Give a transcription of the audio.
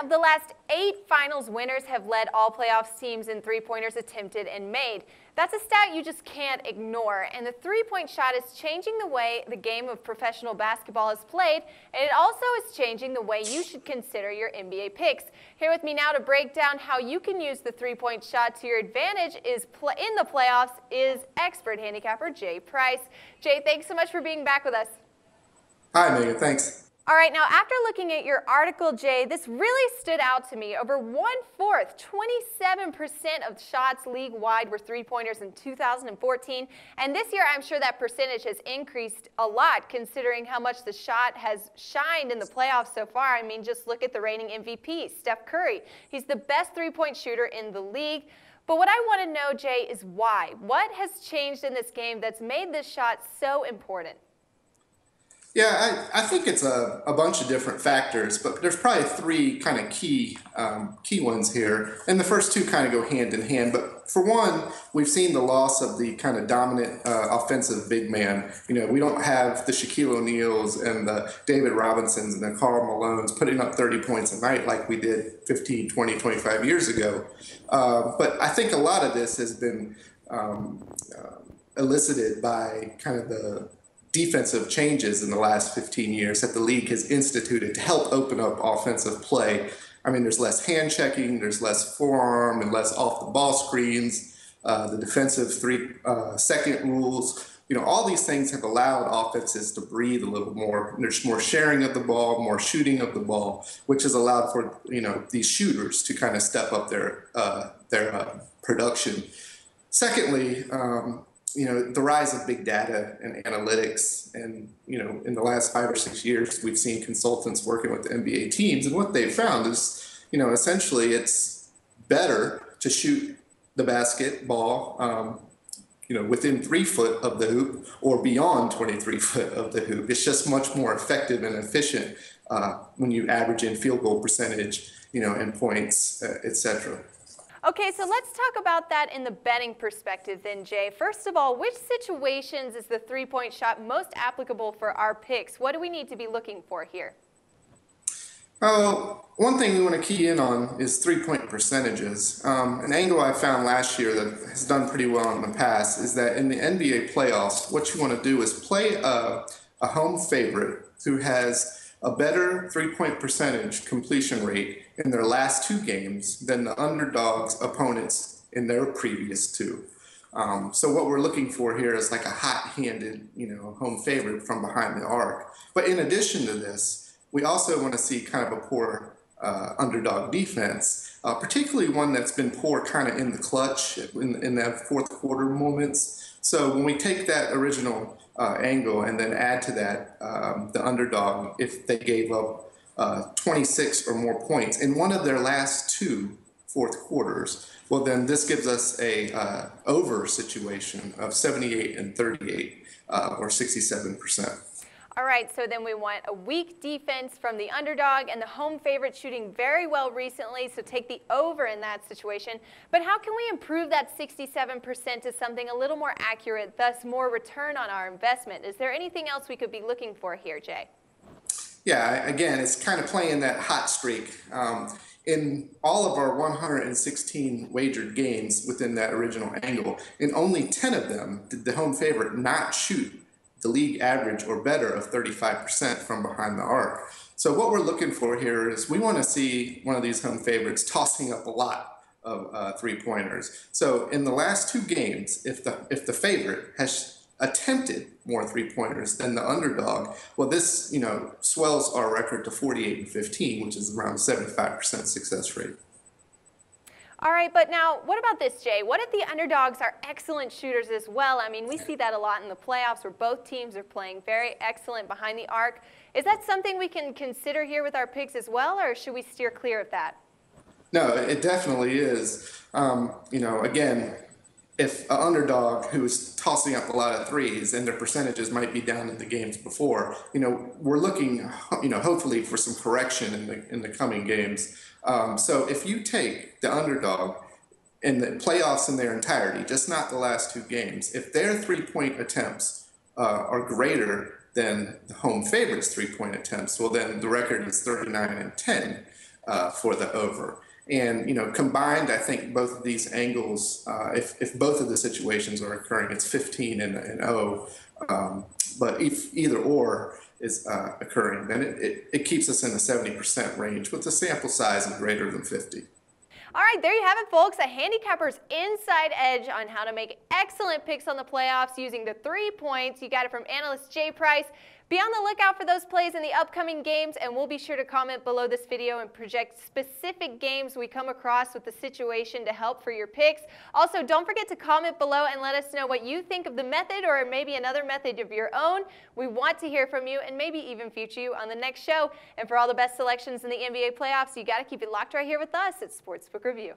of the last 8 finals winners have led all playoffs teams in three-pointers attempted and made. That's a stat you just can't ignore, and the three-point shot is changing the way the game of professional basketball is played, and it also is changing the way you should consider your NBA picks. Here with me now to break down how you can use the three-point shot to your advantage in the playoffs is expert handicapper Jay Price. Jay, thanks so much for being back with us. Hi, Megan. Thanks. All right, now after looking at your article, Jay, this really stood out to me. Over 1/4, 27% of shots league-wide were three-pointers in 2014. And this year, I'm sure that percentage has increased a lot, considering how much the shot has shined in the playoffs so far. I mean, just look at the reigning MVP, Steph Curry. He's the best three-point shooter in the league. But what I want to know, Jay, is why? What has changed in this game that's made this shot so important? Yeah, I think it's a bunch of different factors, but there's probably 3 kind of key ones here. And the first 2 kind of go hand in hand. But for one, we've seen the loss of the kind of dominant offensive big man. You know, we don't have the Shaquille O'Neals and the David Robinsons and the Karl Malones putting up 30 points a night like we did 15, 20, 25 years ago. But I think a lot of this has been elicited by kind of the defensive changes in the last 15 years that the league has instituted to help open up offensive play. I mean, there's less hand checking, there's less forearm and less off the ball screens, the defensive 3-second rules. You know, all these things have allowed offenses to breathe a little more. There's more sharing of the ball, more shooting of the ball, which has allowed for, you know, these shooters to kind of step up their production. Secondly, you know, the rise of big data and analytics, and, you know, in the last 5 or 6 years, we've seen consultants working with the NBA teams, and what they've found is, you know, essentially it's better to shoot the basketball, you know, within 3 foot of the hoop or beyond 23 foot of the hoop. It's just much more effective and efficient when you average in field goal percentage, you know, and points, etc. Okay, so let's talk about that in the betting perspective then, Jay. First of all, which situations is the three-point shot most applicable for our picks? What do we need to be looking for here? One thing we want to key in on is three-point percentages. An angle I found last year that has done pretty well in the past is that in the NBA playoffs, what you want to do is play a home favorite who has a better three-point percentage completion rate in their last 2 games than the underdogs' opponents in their previous 2. So what we're looking for here is like a hot-handed, you know, home favorite from behind the arc. But in addition to this, we also want to see kind of a poor underdog defense, particularly one that's been poor kind of in the clutch in that fourth quarter moments. So when we take that original angle and then add to that the underdog, if they gave up 26 or more points in one of their last 2 fourth quarters, well, then this gives us a over situation of 78 and 38 or 67%. All right, so then we want a weak defense from the underdog and the home favorite shooting very well recently, so take the over in that situation. But how can we improve that 67% to something a little more accurate, thus more return on our investment? Is there anything else we could be looking for here, Jay? Yeah, again, it's kind of playing that hot streak. In all of our 116 wagered games within that original angle, in only 10 of them did the home favorite not shoot the league average or better of 35% from behind the arc. So what we're looking for here is we want to see one of these home favorites tossing up a lot of three-pointers. So in the last 2 games, if the favorite has attempted more three-pointers than the underdog, well, this, you know, swells our record to 48 and 15, which is around 75% success rate. All right, but now what about this, Jay? What if the underdogs are excellent shooters as well? I mean, we see that a lot in the playoffs where both teams are playing very excellent behind the arc. Is that something we can consider here with our picks as well, or should we steer clear of that? No, it definitely is. You know, again, if an underdog who is tossing up a lot of threes and their percentages might be down in the games before, you know, we're looking, you know, hopefully for some correction in the coming games. So if you take the underdog in the playoffs in their entirety, just not the last 2 games, if their three-point attempts are greater than the home favorites' three-point attempts, well, then the record is 39 and 10. for the over. And, combined, I think both of these angles, if both of the situations are occurring, it's 15 and 0. But if either or is occurring, then it keeps us in the 70% range with the sample size of greater than 50. All right, there you have it, folks. A handicapper's inside edge on how to make excellent picks on the playoffs using the 3 points. You got it from analyst Jay Price. Be on the lookout for those plays in the upcoming games, and we'll be sure to comment below this video and project specific games we come across with the situation to help for your picks. Also, don't forget to comment below and let us know what you think of the method or maybe another method of your own. We want to hear from you and maybe even feature you on the next show. And for all the best selections in the NBA playoffs, you got to keep it locked right here with us at Sportsbook Review.